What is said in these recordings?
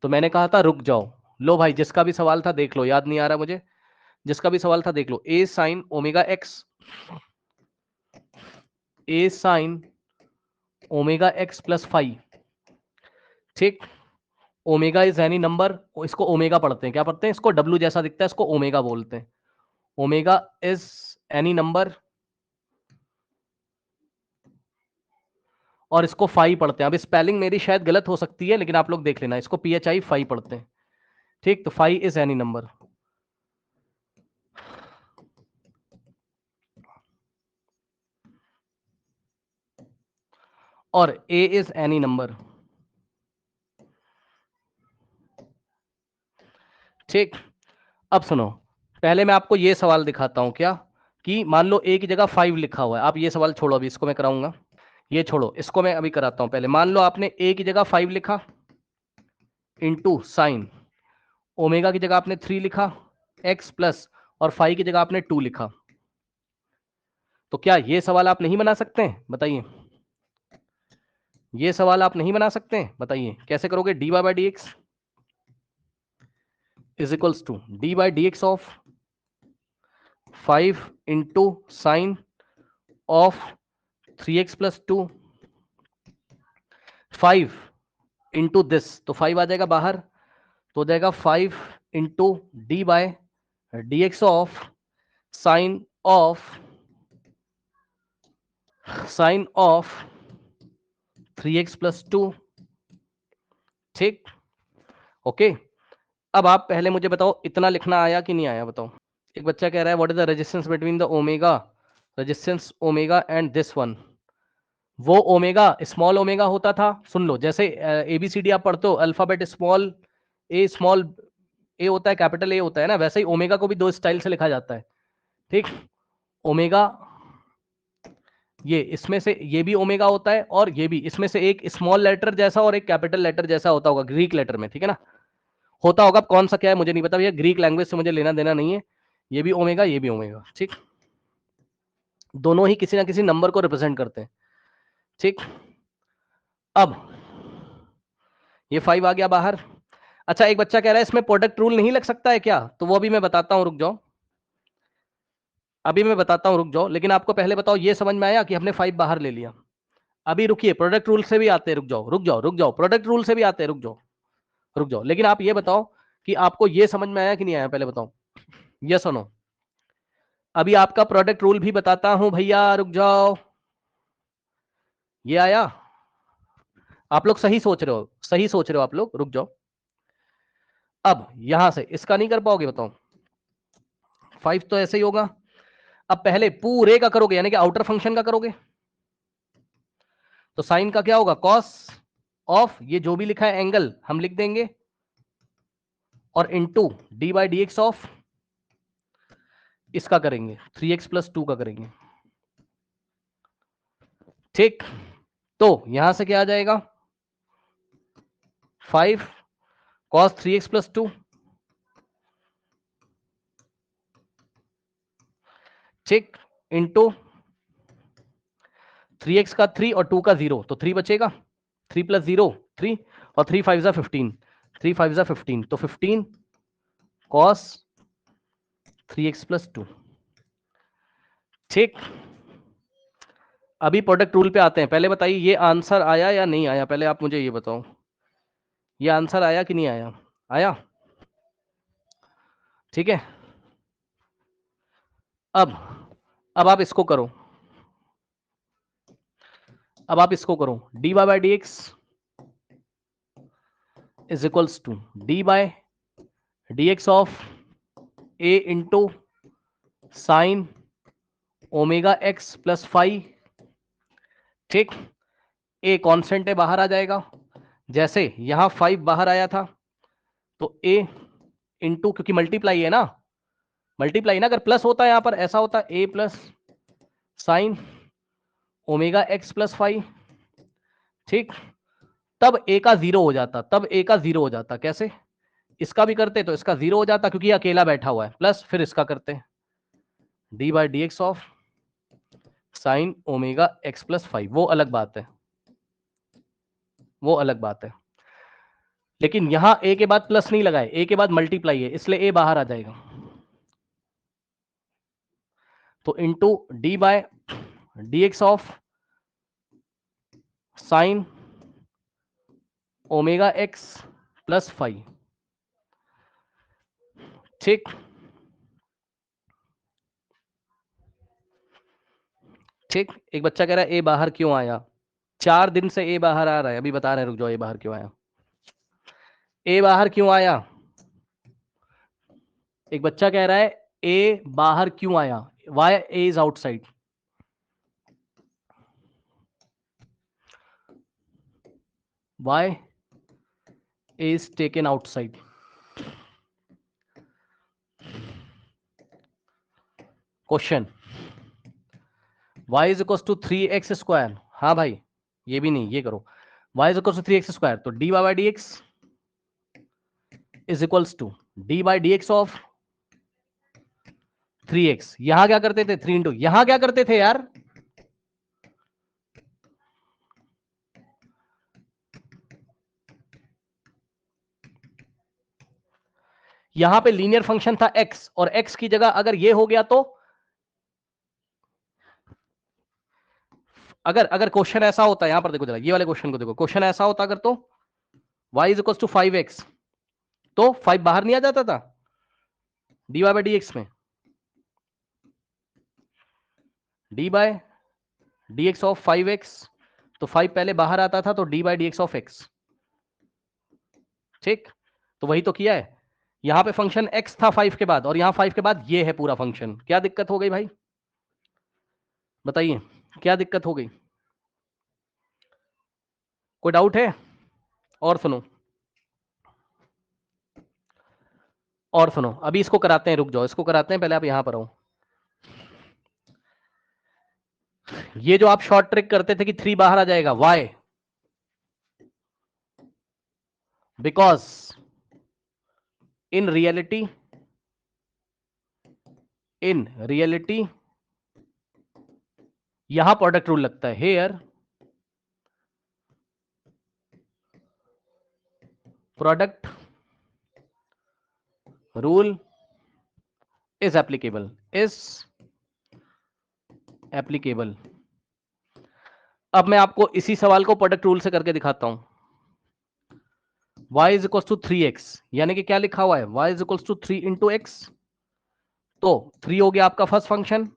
तो मैंने कहा था रुक जाओ, लो भाई जिसका भी सवाल था देख लो, याद नहीं आ रहा मुझे, जिसका भी सवाल था देख लो। A sine omega x, a sine omega x plus five, ठीक। ओमेगा इज एनी नंबर, इसको ओमेगा पढ़ते हैं, क्या पढ़ते हैं इसको, डब्ल्यू जैसा दिखता है इसको ओमेगा बोलते हैं। ओमेगा इज एनी नंबर, और इसको फाई पढ़ते हैं। अब स्पेलिंग मेरी शायद गलत हो सकती है, लेकिन आप लोग देख लेना, इसको PHI फाई पढ़ते हैं, ठीक। तो फाई इज एनी नंबर, और ए इज एनी नंबर, ठीक। अब सुनो, पहले मैं आपको ये सवाल दिखाता हूं, क्या कि मान लो ए की जगह 5 लिखा हुआ है। आप ये सवाल छोड़ो, अभी इसको मैं कराऊंगा, ये छोड़ो, इसको मैं अभी कराता हूं। पहले मान लो आपने ए की जगह 5 लिखा इंटू साइन, ओमेगा की जगह आपने 3 लिखा एक्स प्लस, और फाई की जगह आपने 2 लिखा। तो क्या ये सवाल आप नहीं बना सकते हैं, बताइए, ये सवाल आप नहीं बना सकते हैं, बताइए कैसे करोगे। D y by d x is equals to d by d x of 5 into sine of 3x plus 2, 5 into this, तो 5 आ जाएगा बाहर, तो हो जाएगा 5 into d by d x of sine of 3x plus 2, ठीक। ओके, अब आप पहले मुझे बताओ इतना लिखना आया कि नहीं आया, बताओ। एक बच्चा कह रहा है what is the resistance between the omega, resistance omega and this one. वो ओमेगा स्मॉल ओमेगा होता था, सुन लो, जैसे ABCD आप पढ़ते हो, अल्फाबेट स्मॉल ए होता है, कैपिटल ए होता है ना, वैसे ही ओमेगा को भी दो स्टाइल से लिखा जाता है, ठीक। ओमेगा, ये इसमें से ये भी ओमेगा होता है, और ये भी, इसमें से एक स्मॉल लेटर जैसा और एक कैपिटल लेटर जैसा होता होगा ग्रीक लेटर में, ठीक है ना, होता होगा। कौन सा क्या है मुझे नहीं पता भैया, ग्रीक लैंग्वेज से मुझे लेना देना नहीं है। ये भी ओमेगा, ये भी ओमेगा, ठीक। दोनों ही किसी ना किसी नंबर को रिप्रेजेंट करते हैं, ठीक। अब ये 5 आ गया बाहर। अच्छा, एक बच्चा कह रहा है इसमें प्रोडक्ट रूल नहीं लग सकता है क्या, तो वो भी मैं बताता हूं, रुक जाओ, अभी मैं बताता हूं, रुक जाओ। लेकिन आपको पहले बताओ ये समझ में आया कि हमने 5 बाहर ले लिया। अभी रुकिए, प्रोडक्ट रूल से भी आते हैं, रुक जाओ रुक जाओ रुक जाओ, प्रोडक्ट रूल से भी आते हैं, रुक जाओ रुक जाओ। लेकिन आप ये बताओ कि आपको ये समझ में आया कि नहीं आया, पहले बताओ, यस और नो। अभी आपका प्रोडक्ट रूल भी बताता हूं भैया, रुक जाओ। ये आया, आप लोग सही सोच रहे हो, सही सोच रहे हो आप लोग, रुक जाओ। अब यहां से इसका नहीं कर पाओगे, बताओ, 5 तो ऐसे ही होगा। अब पहले पूरे का करोगे, यानी कि आउटर फंक्शन का करोगे, तो साइन का क्या होगा, कॉस ऑफ, ये जो भी लिखा है एंगल हम लिख देंगे, और into D by d x of, इसका करेंगे 3x प्लस 2 का करेंगे, ठीक। तो यहां से क्या आ जाएगा, 5 कॉस 3x प्लस 2, ठीक, इंटू 3x का 3 और 2 का 0, तो 3 बचेगा, 3 प्लस 0 3, और 3 5 जा 15, 3 5 जा 15, तो 15 कॉस 3x प्लस 2, ठीक। अभी प्रोडक्ट रूल पे आते हैं, पहले बताइए ये आंसर आया या नहीं आया, पहले आप मुझे ये बताओ, ये आंसर आया कि नहीं आया, आया, ठीक है। अब आप इसको करो, अब आप इसको करो, d y by d x is equals to d by d x of a into sine omega x plus 5, ठीक। ए कांस्टेंट है, बाहर आ जाएगा, जैसे यहां 5 बाहर आया था, तो ए इंटू, क्योंकि मल्टीप्लाई है ना, मल्टीप्लाई ना, अगर प्लस होता है यहां पर ऐसा होता, a plus sine omega x plus 5, ठीक। तब ए का 0 हो जाता, तब ए का 0 हो जाता, कैसे, इसका भी करते तो इसका 0 हो जाता, क्योंकि ये अकेला बैठा हुआ है, प्लस फिर इसका करते D by d x of sine omega x plus 5, वो अलग बात है, वो अलग बात है। लेकिन यहां a के बाद प्लस नहीं लगाए, a के बाद मल्टीप्लाई है, इसलिए a बाहर आ जाएगा। तो into d by d x of sine omega x plus 5। ठीक, ठीक। एक बच्चा कह रहा है ए बाहर क्यों आया? 4 दिन से ए बाहर आ रहा है, अभी बता रहे हैं, रुक जाओ। ए बाहर क्यों आया? ए बाहर क्यों आया? एक बच्चा कह रहा है ए बाहर क्यों आया? Why a is outside? Why a is taken outside? Question, y is equal to 3x square. हाँ भाई, ये भी नहीं, ये करो। y is equal to 3x square, तो dy by d x is equals to d by d x of 3x। यहां क्या करते थे? 3 इंटू, यहां क्या करते थे यार? यहां पे लीनियर फंक्शन था x, और x की जगह अगर ये हो गया तो अगर अगर क्वेश्चन ऐसा होता है, यहां पर देखो जरा, ये वाले क्वेश्चन को देखो, क्वेश्चन ऐसा होता अगर, तो y is equal to 5x, तो 5 बाहर नहीं आ जाता था dy बाई डी एक्स में? D by d x of 5x, तो 5 पहले बाहर आता था, तो d by d x of x। ठीक, तो वही तो किया है। यहां पे फंक्शन x था 5 के बाद, और यहां 5 के बाद ये है पूरा फंक्शन। क्या दिक्कत हो गई भाई? बताइए, क्या दिक्कत हो गई? कोई डाउट है? और सुनो, और सुनो, अभी इसको कराते हैं, रुक जाओ, इसको कराते हैं, पहले आप यहां पर आओ। ये जो आप शॉर्ट ट्रिक करते थे कि 3 बाहर आ जाएगा, वाई? बिकॉज इन रियलिटी यहां प्रोडक्ट रूल लगता है। Here product rule is applicable, अब मैं आपको इसी सवाल को प्रोडक्ट रूल से करके दिखाता हूं। y is equal to 3x, यानी कि क्या लिखा हुआ है? y is equal to 3 into x. तो 3 हो गया आपका फर्स्ट फंक्शन,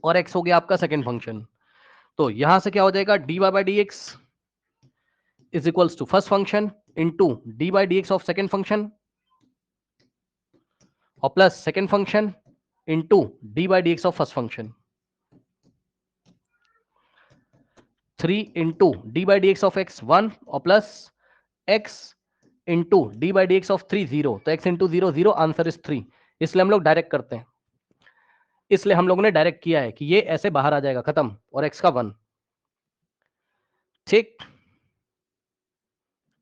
और x हो गया आपका सेकेंड फंक्शन। तो यहां से क्या हो जाएगा? dy by d x is equals to first function into d by d x of second function, और plus second function into d by d x of first function. 3 into d by d x of x 1, और plus x into d by d x of 3 0। तो x into 0 0, answer is 3। इसलिए हम लोग direct करते हैं, इसलिए हम लोगों ने डायरेक्ट किया है कि ये ऐसे बाहर आ जाएगा, खत्म, और x का 1। ठीक,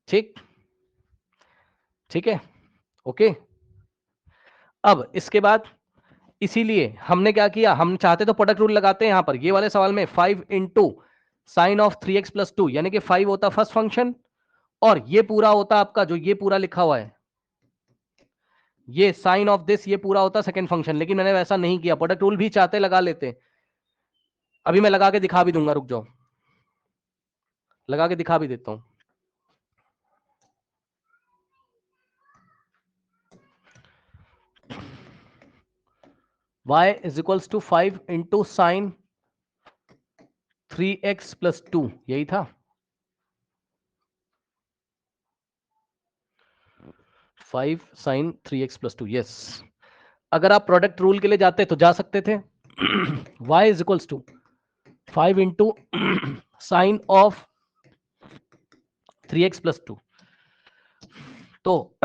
ठीक, ठीक है, ओके। अब इसके बाद, इसीलिए हमने क्या किया, हम चाहते तो प्रोडक्ट रूल लगाते हैं यहां पर, ये वाले सवाल में 5 into sine of 3x plus 2, यानी कि 5 होता फर्स्ट फंक्शन, और ये पूरा होता आपका, जो ये पूरा लिखा हुआ है, ये साइन ऑफ दिस, ये पूरा होता सेकंड फंक्शन। लेकिन मैंने वैसा नहीं किया, प्रोडक्ट रूल भी चाहते लगा लेते। अभी मैं लगा के दिखा भी दूंगा, रुक जाओ, लगा के दिखा भी देता हूं। y is equals to 5 into sine 3x plus 2, यही था। 5 साइन 3x प्लस 2, यस। अगर आप प्रोडक्ट रूल के लिए जाते तो जा सकते थे। y is equals to 5 into sine of 3x plus 2, तो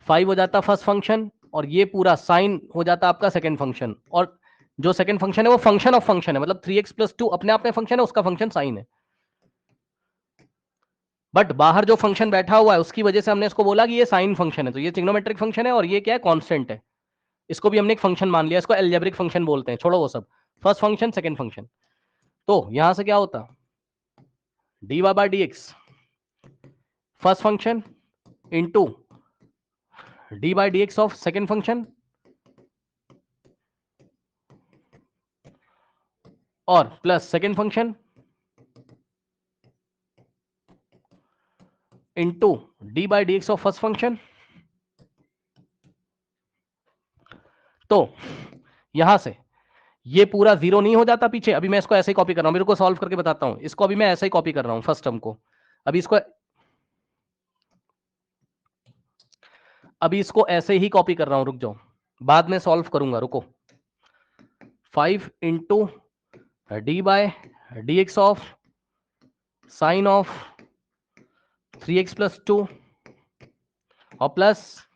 5 हो जाता फर्स्ट फंक्शन, और ये पूरा साइन हो जाता आपका सेकंड फंक्शन, और जो सेकंड फंक्शन है वो फंक्शन ऑफ फंक्शन है, मतलब 3x प्लस 2 अपने आप में फंक्शन है, उसका फंक्शन साइन है। बट बाहर जो फंक्शन बैठा हुआ है उसकी वजह से हमने इसको बोला कि ये साइन फंक्शन है, तो ये ट्रिग्नोमेट्रिक फंक्शन है, और ये क्या है? कांस्टेंट है। इसको भी हमने एक फंक्शन मान लिया, इसको एल्जेब्रिक फंक्शन बोलते हैं, छोड़ो वो सब। First function, second function. तो यहां से क्या होता? dy by d x first function into d by d x of second function और plus second function into d by d x of first function. तो यहां से ये पूरा जीरो नहीं हो जाता पीछे? अभी मैं इसको ऐसे ही कॉपी कर रहा हूं, मेरे को सॉल्व करके बताता हूं। इसको अभी मैं ऐसे ही कॉपी कर रहा हूं फर्स्ट टर्म को। अभी इसको ऐसे ही कॉपी कर रहा हूं, रुक जाओ, बाद में सॉल्व करूंगा, रुको। 5 into d by d x of sine of 3x plus 2 और प्लस,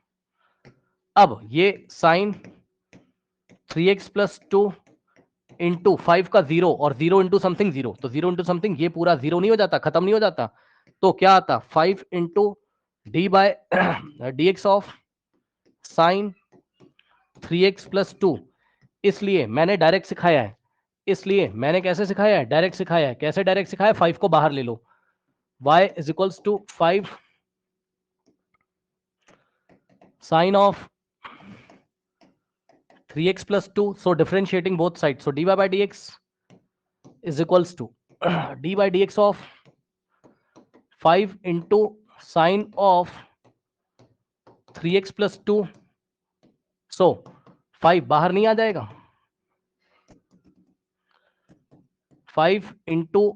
अब ये साइन 3x प्लस 2 इंटू 5 का 0 और 0 इंटू समथिंग 0, तो 0 इंटू समथिंग ये पूरा 0 नहीं हो जाता, खत्म नहीं हो जाता, तो क्या आता? 5 into d by d x of sine 3x plus 2। इसलिए मैंने डायरेक्ट सिखाया है, इसलिए मैंने कैसे सिखाया है? डायरेक्ट सिखाया है। कैसे डायरेक्ट सिखाया? 5 को बाहर ले लो, y is equals to 5 sine of 3x plus 2, so differentiating both sides, so dy by dx is equals to d by dx of 5 into sine of 3x plus 2, so 5 बाहर नहीं आ जाएगा, 5 into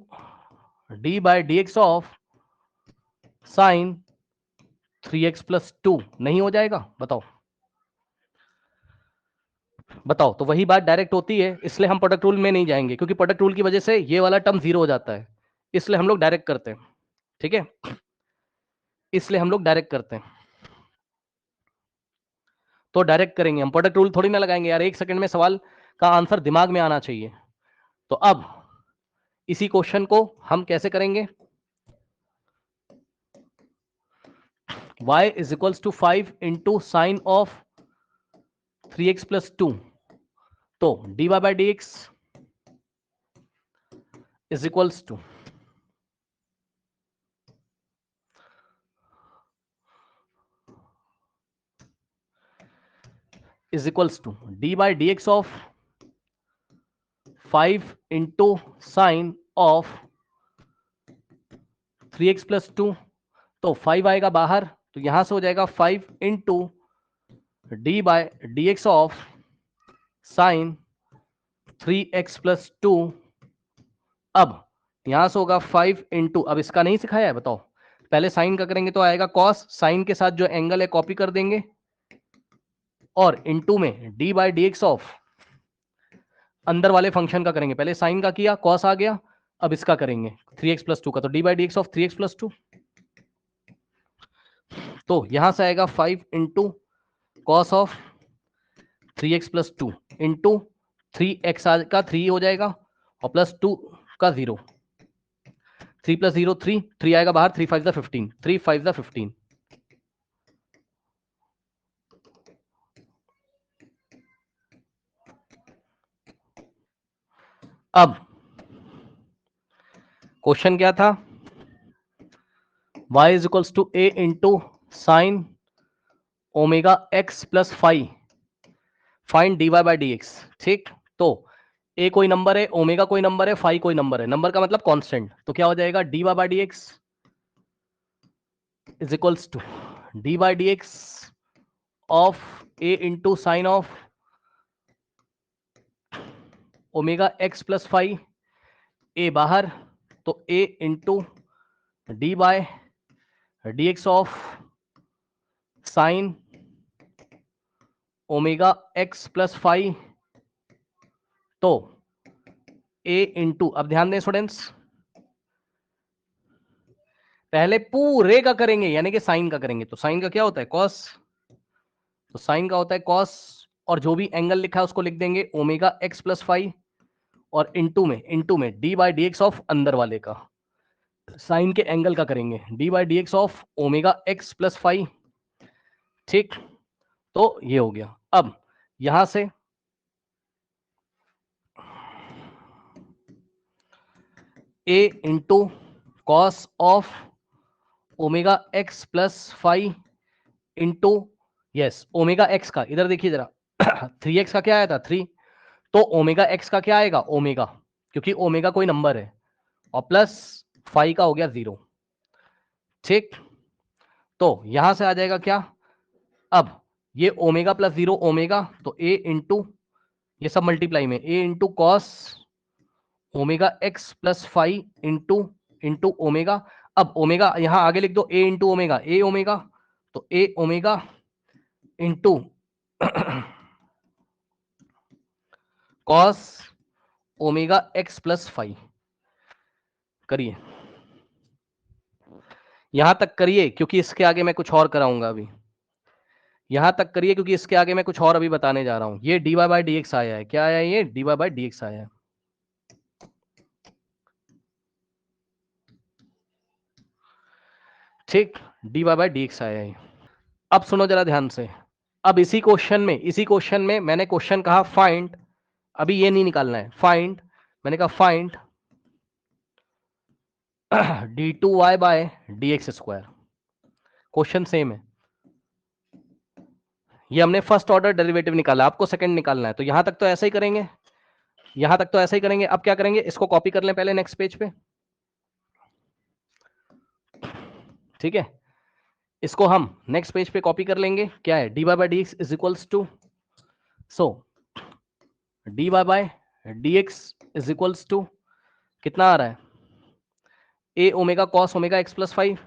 d by dx of sine 3x plus 2 नहीं हो जाएगा? बताओ बताओ। तो वही बात डायरेक्ट होती है, इसलिए हम प्रोडक्ट रूल में नहीं जाएंगे, क्योंकि प्रोडक्ट रूल की वजह से ये वाला टर्म जीरो हो जाता है, इसलिए हम लोग डायरेक्ट करते हैं। ठीक है, इसलिए हम लोग डायरेक्ट करते हैं। तो डायरेक्ट करेंगे हम, प्रोडक्ट रूल थोड़ी ना लगाएंगे यार, एक सेकंड में सवाल का आंसर दिमाग में आना चाहिए। तो अब इसी क्वेश्चन को हम कैसे करेंगे? y is equals to 5 into sine of 3x plus 2, तो dy by d x is equals to d by d x of 5 into sine of 3x plus 2, तो 5 आएगा बाहर, तो यहां से हो जाएगा 5 into d by d x of sine 3x plus 2। अब यहां से होगा 5 इंटू, अब इसका नहीं सिखाया है, बताओ, पहले साइन का करेंगे तो आएगा कॉस, साइन के साथ जो एंगल है कॉपी कर देंगे, और इंटू में D by d x of अंदर वाले फंक्शन का करेंगे, पहले साइन का किया, कॉस आ गया, अब इसका करेंगे 3x प्लस 2 का, तो d by d x of 3x plus 2, तो यहां से आएगा 5 into cos of 3x plus 2 into 3x का 3 हो जाएगा और प्लस 2 का 0, 3 प्लस 0 3, 3 आएगा बाहर, 3 5 15, 3 5 15। अब क्वेश्चन क्या था? y is equals to a into sine omega x plus five, find dy by d x. ठीक, तो a कोई नंबर है, ओमेगा कोई नंबर है, फाइव कोई नंबर है, नंबर का मतलब कांस्टेंट, तो क्या हो जाएगा? dy by d x is equals to d by d x of a into sine of omega x plus five, a बाहर, तो a into d by d x of sine omega x plus five, तो a into, अब ध्यान दें students, पहले पूरे का करेंगे यानी कि साइन का करेंगे, तो साइन का क्या होता है? कॉस, तो साइन का होता है कॉस, और जो भी एंगल लिखा है उसको लिख देंगे ओमेगा x प्लस फाइव, और इंटू में D by d x of अंदर वाले का, साइन के एंगल का करेंगे D by d x of omega x plus five. ठीक, तो ये हो गया। अब यहां से a into cos of omega x plus five into yes omega x का, इधर देखिए जरा 3x का क्या आया था 3, तो ओमेगा एक्स का क्या आएगा ओमेगा, क्योंकि ओमेगा कोई नंबर है, और प्लस 5 का हो गया 0। ठीक, तो यहां से आ जाएगा क्या, अब ये ओमेगा प्लस 0 ओमेगा, तो a इंटू ये सब मल्टीप्लाई में a into cos omega x plus 5 into into omega. अब ओमेगा यहां आगे लिख दो, a into omega, a omega, तो a omega into cos omega x plus 5। करिए, यहां तक करिए क्योंकि इसके आगे मैं कुछ और कराऊंगा अभी। यहां तक करिए क्योंकि इसके आगे मैं कुछ और अभी बताने जा रहा हूं। ये dy बाई डी एक्स आया है, क्या आया है, ये dy बाई डी एक्स आया है। ठीक, dy बाई डी एक्स आया है। अब सुनो जरा ध्यान से, अब इसी क्वेश्चन में मैंने क्वेश्चन कहा फाइंड, अभी ये नहीं निकालना है, फाइंड, मैंने कहा find d2y by d x square. Question same है, ये हमने फर्स्ट ऑर्डर डेरिवेटिव निकाला, आपको सेकंड निकालना है, तो यहां तक तो ऐसा ही करेंगे, यहां तक तो ऐसा ही करेंगे। अब क्या करेंगे, इसको कॉपी कर लें पहले नेक्स्ट पेज पे, ठीक है, इसको हम नेक्स्ट पेज पे कॉपी कर लेंगे। क्या है, dy by d x is equals to, so dy by d x is equals to कितना आ रहा है, a omega cos omega x plus 5,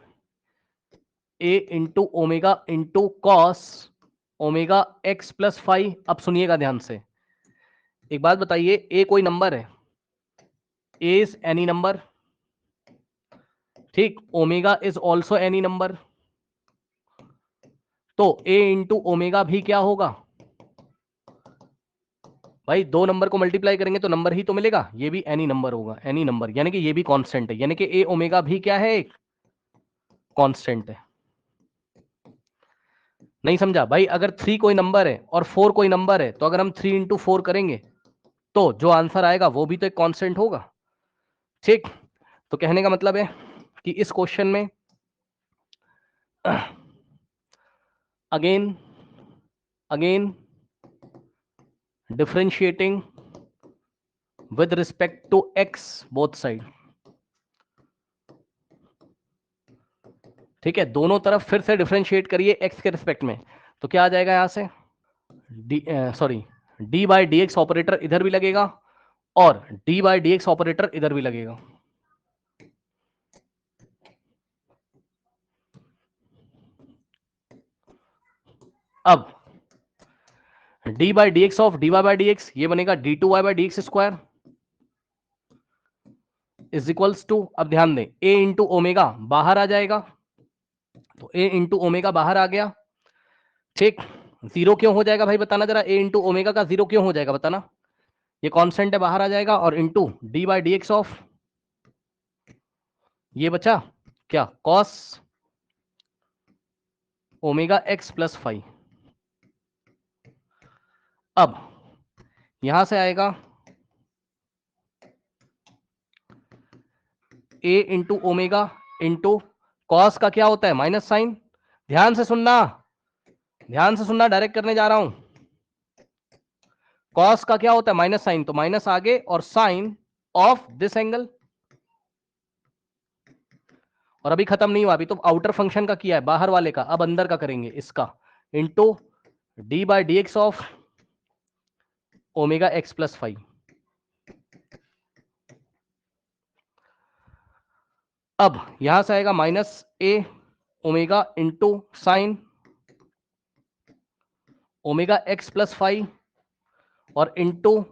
a into omega into cos omega x plus 5। अब सुनिएगा ध्यान से, एक बात बताइए, a कोई नंबर है, a इज एनी नंबर, ठीक, omega is also any number, तो a इंटू ओमेगा भी क्या होगा भाई, दो नंबर को मल्टीप्लाई करेंगे तो नंबर ही तो मिलेगा, ये भी एनी नंबर होगा, एनी नंबर, यानी कि ये भी कांस्टेंट है, यानी कि a ओमेगा भी क्या है, एक कांस्टेंट है। नहीं समझा भाई, अगर 3 कोई नंबर है और 4 कोई नंबर है, तो अगर हम 3 इंटू 4 करेंगे तो जो आंसर आएगा वो भी तो एक कांस्टेंट होगा। ठीक, तो कहने का मतलब है कि इस क्वेश्चन में again differentiating with respect to x both side, ठीक है, दोनों तरफ फिर से डिफरेंशिएट करिए x के रिस्पेक्ट में, तो क्या आ जाएगा यहां से, d by d x operator इधर भी लगेगा और d by d x operator इधर भी लगेगा। अब d by d x of d y by d x, ये बनेगा d two y by d x square is equals to, अब ध्यान दें, a इंटू ओमेगा बाहर आ जाएगा, तो a इंटू ओमेगा बाहर आ गया, ठीक, जीरो क्यों हो जाएगा भाई बताना जरा, a इंटू ओमेगा का जीरो क्यों हो जाएगा बताना, ये कांस्टेंट है बाहर आ जाएगा, और into d by d x of ये बचा क्या, कॉस ओमेगा एक्स प्लस 5। अब यहां से आएगा a into omega into cos का क्या होता है माइनस साइन, ध्यान से सुनना, डायरेक्ट करने जा रहा हूं, कॉस का क्या होता है माइनस साइन, तो माइनस आगे और साइन ऑफ दिस एंगल, और अभी खत्म नहीं हुआ, अभी तो आउटर फंक्शन का किया है, बाहर वाले का, अब अंदर का करेंगे इसका, into d by d x of omega x plus 5। अब यहां से आएगा minus a omega into sine omega x plus 5 और इंटू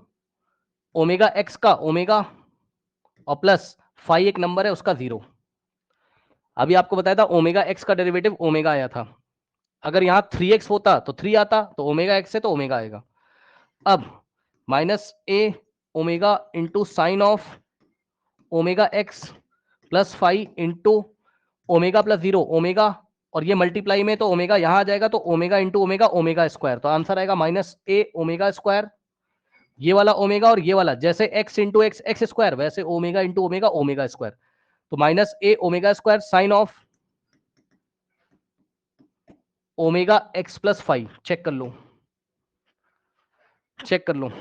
ओमेगा एक्स का ओमेगा और प्लस 5 एक नंबर है उसका 0। अभी आपको बताया था ओमेगा एक्स का डेरिवेटिव ओमेगा आया था, अगर यहां 3x होता तो 3 आता, तो ओमेगा एक्स से तो ओमेगा आएगा। अब minus a omega into sine of omega x plus 5 into omega plus 0 omega, और ये मल्टीप्लाई में तो ओमेगा यहां आ जाएगा, तो omega into omega omega square, तो आंसर आएगा माइनस ए ओमेगा स्क्वायर, ये वाला ओमेगा और ये वाला, जैसे x into x x square, वैसे omega into omega omega square, तो minus a omega square sine of omega x plus 5, check कर लो, चेक कर लो।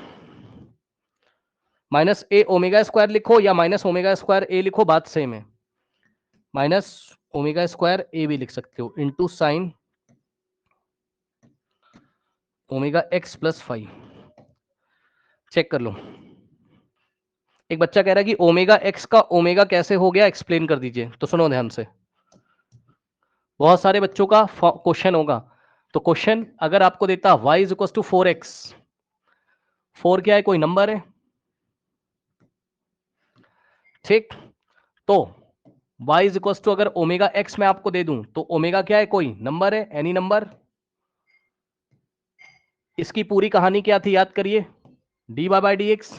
माइनस ए ओमेगा स्क्वायर लिखो या माइनस ओमेगा स्क्वायर ए लिखो, बात सेम है। माइनस ओमेगा स्क्वायर ए भी लिख सकते हो into sine omega x plus 5, check कर लो। एक बच्चा कह रहा है कि ओमेगा एक्स का ओमेगा कैसे हो गया, एक्सप्लेन कर दीजिए। तो सुनो ध्यान से, बहुत सारे बच्चों का क्वेश्चन होगा। तो क्वेश्चन अगर आपको देता y is equal to 4x, 4 क्या है, कोई नंबर है, ठीक। तो y इज इक्वल टू अगर ओमेगा एक्स मैं आपको दे दूं तो ओमेगा क्या है, कोई नंबर है, एनी नंबर। इसकी पूरी कहानी क्या थी, याद करिए, dy by d x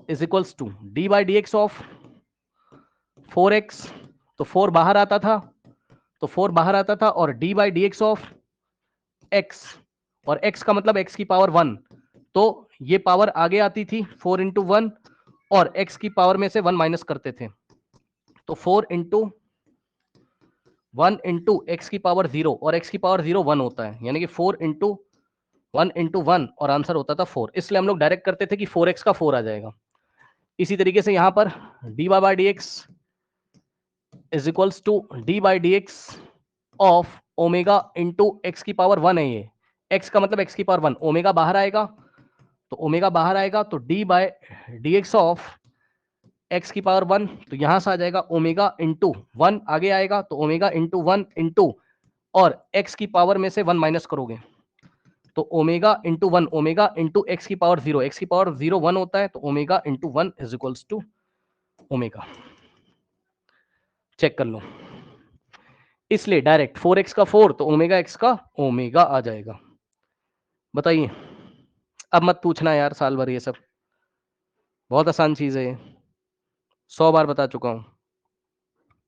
is equals to d by d x of 4x। तो 4 बाहर आता था, तो 4 बाहर आता था, और d by d x of x, और x का मतलब x की पावर 1, तो ये पावर आगे आती थी 4 इंटू 1, और x की पावर में से 1 माइनस करते थे। तो 4 इंटू 1 इंटू एक्स की पावर 0, और x की पावर 0 1 होता है, यानी कि 4 इंटू 1 इंटू 1, और आंसर होता था 4। इसलिए हम लोग डायरेक्ट करते थे कि 4x का 4 आ जाएगा। इसी तरीके से यहां पर d by d x is equals to d by d x of omega into x की पावर 1 है ये, x का मतलब x की पावर 1, ओमेगा बाहर आएगा, तो ओमेगा बाहर आएगा, तो d by d x of x की पावर 1, तो यहां से आ जाएगा ओमेगा इंटू 1 आगे आएगा, तो ओमेगा इंटू 1 इंटू, और x की पावर में से 1 माइनस करोगे तो omega into 1, omega into x की पावर 0, एक्स की पावर 0 1 होता है, तो omega into 1 is equals to omega. Check कर लो, इसलिए डायरेक्ट 4x का 4, तो ओमेगा एक्स का ओमेगा आ जाएगा। बताइए, अब मत पूछना यार साल भर ये सब, बहुत आसान चीज है ये, 100 बार बता चुका हूं।